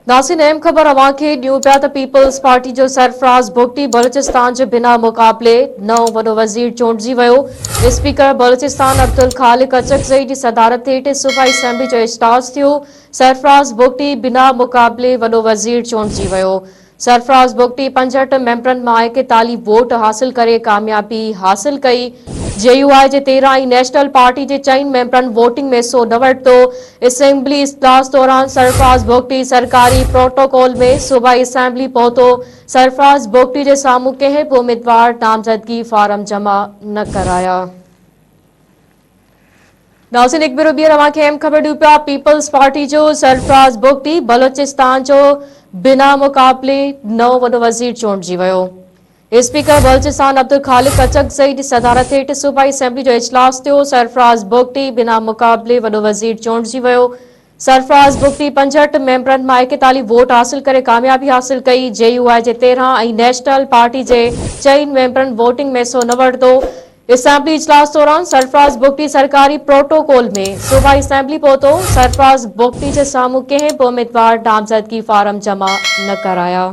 नासिन अहम ख़बर अवां खे ॾियूं पिया त पीपल्स पार्टी जो सरफराज़ भुगटी बलूचिस्तान जे बिना मुक़ाबले नओं वॾो वज़ीर चूंडिजी वियो। स्पीकर बलूचिस्तान अब्दुल ख़ालिक अचकज़ई जी सदारत हेठ सूबाई असेंबली जो इजलास थियो। सरफराज़ भुगटी बिना मुक़ाबले वॾो वज़ीर चूंडिजी वियो। सरफराज़ भुगटी 65 मेंबरनि मां 41 वोट हासिल करे कामयाबी हासिल कई। JUI जे 13 ऐं नेशनल पार्टी जे 4 मेंबरनि वोटिंग में हिस्सो न वरितो। असेंबली इजलास दौरान सरफराज़ भुगटी सरकारी प्रोटोकॉल में सूबाई असेंबली पहुतो। सरफराज़ भुगटी जे साम्हूं कंहिं बि उम्मीदवार नामज़दगी फार्म जमा न कराया। नाज़रीन एक भेरो ॿीहर अवां खे अहम ख़बर ॾियूं पिया। पीपल्स पार्टी जो सरफराज़ भुगटी बलूचिस्तान जो बिना मुक़ाबले नओं वॾो वज़ीर चूंडिजी वियो। स्पीकर बलूचिस्तान अब्दुल ख़ालिक अचकज़ई जी सदारत हेठ सूबाई असेंबली जो इजलास थियो। सरफराज़ भुगटी बिना मुक़ाबले वॾो वज़ीर चूंडिजी वियो। सरफराज़ भुगटी 65 मेंबरनि मां 41 वोट हासिल करे कामयाबी हासिल कई। JUI जे 13 ऐं नेशनल पार्टी जे 4 मेंबरनि वोटिंग में हिस्सो न वरितो। असेंबली इजलास दौरान सरफराज़ भुगटी सरकारी प्रोटोकॉल में सूबाई असेंबली पहुतो। सरफराज़ भुगटी जे साम्हूं कंहिं बि उम्मीदवार नामज़दगी फार्म जमा न कराया।